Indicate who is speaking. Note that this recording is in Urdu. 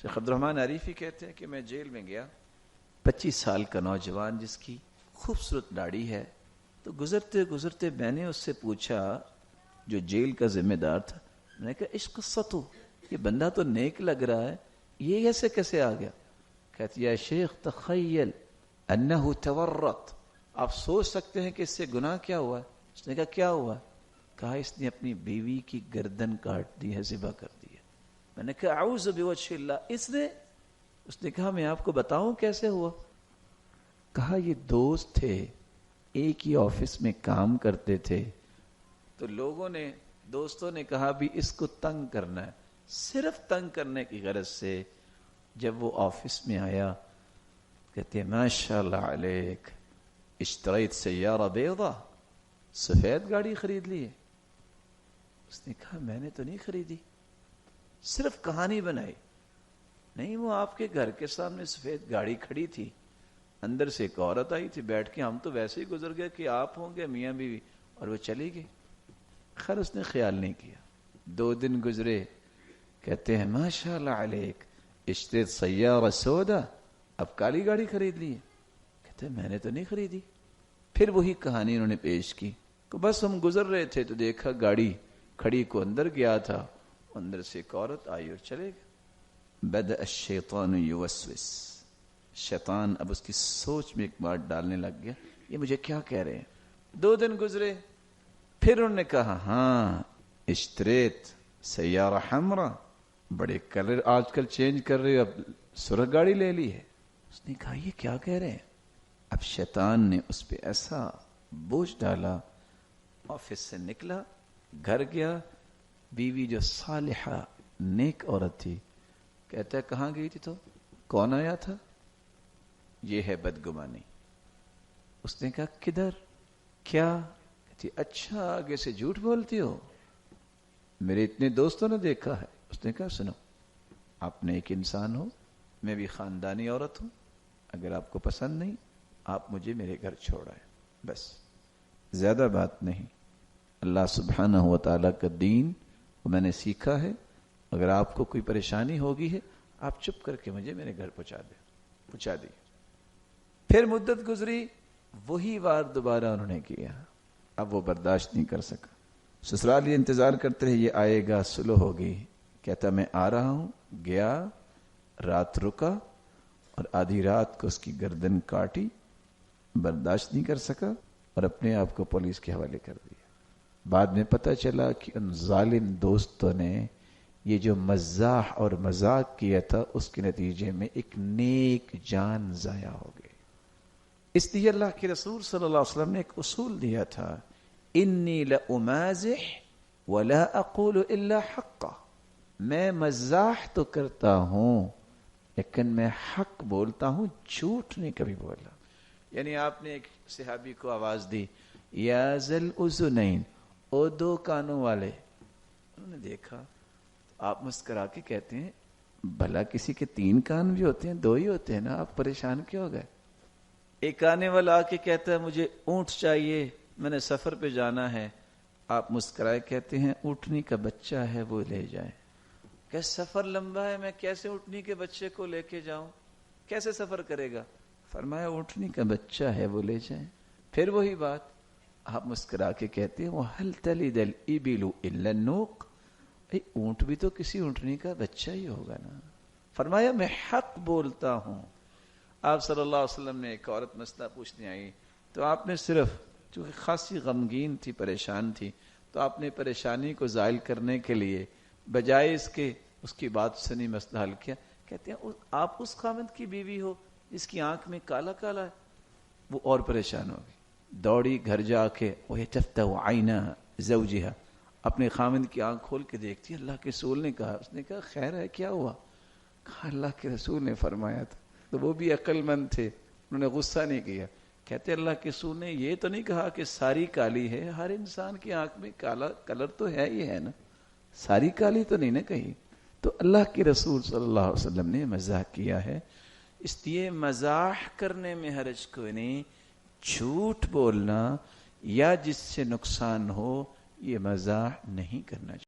Speaker 1: شیخ عبدالرحمن عریفی کہتے ہیں کہ میں جیل میں گیا، 25 سال کا نوجوان جس کی خوبصورت داڑھی ہے، تو گزرتے گزرتے میں نے اس سے پوچھا، جو جیل کا ذمہ دار تھا، میں نے کہا عشق ستو، یہ بندہ تو نیک لگ رہا ہے، یہ ایسے کیسے آ گیا؟ کہتی ہے شیخ تخیل انہ تورط، آپ سوچ سکتے ہیں کہ اس سے گناہ کیا ہوا ہے؟ اس نے کہا کیا ہوا؟ کہا اس نے اپنی بیوی کی گردن کاٹ دی ہے، ذبح کر دی ہے۔ میں نے کہا اعوذ بوجہ اللہ، اس نے کہا میں آپ کو بتاؤں کیسے ہوا؟ کہا یہ دوست تھے، ایک ہی آفس میں کام کرتے تھے، تو لوگوں نے، دوستوں نے کہا بھی اس کو تنگ کرنا ہے، صرف تنگ کرنے کی غرض سے جب وہ آفس میں آیا، کہتے ہیں ماشاءاللہ علیک اشتریت سیارہ بیضا، سفید گاڑی خرید لی ہے۔ اس نے کہا میں نے تو نہیں خریدی، صرف کہانی بنائی۔ نہیں، وہ آپ کے گھر کے سامنے سفید گاڑی کھڑی تھی، اندر سے ایک عورت آئی تھی بیٹھ کے، ہم تو ویسے ہی گزر گئے کہ آپ ہوں گے میاں بیوی، اور وہ چلی گئی۔ خیر اس نے خیال نہیں کیا۔ 2 دن گزرے، کہتے ہیں ماشاءاللہ علیک اشتریت سیارہ سودا، اب کالی گاڑی خرید لی ہے۔ کہتے ہیں میں نے تو نہیں خریدی۔ پھر وہی کہانی انہوں نے پیش کی کہ بس ہم گزر رہے تھے تو دیکھا گاڑی کھڑی کو اندر گیا تھا، اندر سے ایک عورت آئی اور چلے گئے۔ بدأ الشیطان یوسوس، شیطان اب اس کی سوچ میں ایک بات ڈالنے لگ گیا، یہ مجھے کیا کہہ رہے ہیں۔ 2 دن گزرے، پھر انہوں نے کہا ہاں اشتریت سیارہ حمرا، بڑے کلر آج کل چینج کر رہے ہو، اب سرخ گاڑی لے لی ہے۔ اس نے کہا یہ کیا کہہ رہے ہیں؟ اب شیطان نے اس پہ ایسا بوجھ ڈالا، آفس سے نکلا، گھر گیا، بیوی جو صالحہ نیک عورت تھی، کہتا ہے کہاں گئی تھی؟ تو کون آیا تھا؟ یہ ہے بدگمانی۔ اس نے کہا کدھر؟ کیا؟ کہتی اچھا آگے سے جھوٹ بولتی ہو، میرے اتنے دوستوں نے دیکھا ہے۔ اس نے کہا سنو، آپ نیک انسان ہو، میں بھی خاندانی عورت ہوں، اگر آپ کو پسند نہیں آپ مجھے میرے گھر چھوڑ آئے، بس زیادہ بات نہیں۔ اللہ سبحانہ و تعالیٰ کا دین وہ میں نے سیکھا ہے، اگر آپ کو کوئی پریشانی ہوگی ہے آپ چپ کر کے مجھے میرے گھر پہنچا دی۔ پھر مدت گزری، وہی وار دوبارہ انہوں نے کیا، اب وہ برداشت نہیں کر سکا، سسرال یہ انتظار کرتے رہے، یہ آئے گا، سلو ہوگی، کہتا میں آ رہا ہوں، گیا، رات رکا اور آدھی رات کو اس کی گردن کاٹی، برداشت نہیں کر سکا اور اپنے آپ کو پولیس کے حوالے کر دیا۔ بعد میں پتہ چلا کہ ان ظالم دوستوں نے یہ جو مزاح اور مذاق کیا تھا اس کے نتیجے میں ایک نیک جان ضائع ہو گئی۔ اس لیے اللہ کے رسول صلی اللہ علیہ وسلم نے ایک اصول دیا تھا، انی لامازح ولا اقول الا حقا، میں مزاح تو کرتا ہوں لیکن میں حق بولتا ہوں، جھوٹ نہیں کبھی بولا۔ یعنی آپ نے ایک صحابی کو آواز دی، یا ذل اذنین، او 2 کانوں والے، انہوں نے دیکھا، آپ مسکرا کے کہتے ہیں بھلا کسی کے 3 کان بھی ہوتے ہیں، 2 ہی ہوتے ہیں نا، آپ پریشان کیوں ہو گئے؟ ایک آنے والا آ کے کہتا ہے مجھے اونٹ چاہیے، میں نے سفر پہ جانا ہے، آپ مسکرائے کہتے ہیں اونٹنی کا بچہ ہے وہ لے جائیں۔ کہ سفر لمبا ہے، میں کیسے اونٹنی کے بچے کو لے کے جاؤں، کیسے سفر کرے گا؟ فرمایا اونٹنی کا بچہ ہے وہ لے جائیں۔ پھر وہی بات، آپ مسکرا کے کہتے ہیں وَهَلْ تَلِدَ الْإِبِلُ إِلَّا النُّوقِ، اونٹ بھی تو کسی اونٹنی کا بچہ ہی ہوگا نا۔ فرمایا میں حق بولتا ہوں۔ آپ صلی اللہ علیہ وسلم نے ایک عورت مسئلہ پوچھنے آئی تو آپ نے صرف، چونکہ خاصی غمگین تھی، پریشان تھی، تو آپ نے پریشانی کو زائل کرنے کے لیے بجائے اس کے اس کی بات سنی، مسئلہ حل کیا۔ کہتے ہیں آپ اس خاوند کی بیوی ہو جس کی آنکھ میں کالا کالا ہے؟ وہ اور پریشان ہو گئی، دوڑی گھر جا کے وَيَتَفْتَحُ عَيْنَهَا زَوْجِهَا، اپنے خاوند کی آنکھ کھول کے دیکھتی ہے۔ اللہ کے رسول نے کہا، اس نے کہا خیر ہے کیا ہوا؟ کہا اللہ کے رسول نے فرمایا تھا، تو وہ بھی عقل مند تھے، انہوں نے غصہ نہیں کیا۔ کہتے اللہ کے رسول نے یہ تو نہیں کہا کہ ساری کالی ہے، ہر انسان کی آنکھ میں کالا کلر تو ہے ہی ہے نا، ساری کالی تو نہیں نہ کہی۔ تو اللہ کے رسول صلی اللہ علیہ وسلم نے مزاح کیا ہے، اس لیے مزاح کرنے میں حرج کوئی نہیں، جھوٹ بولنا یا جس سے نقصان ہو یہ مزاح نہیں کرنا چاہیے۔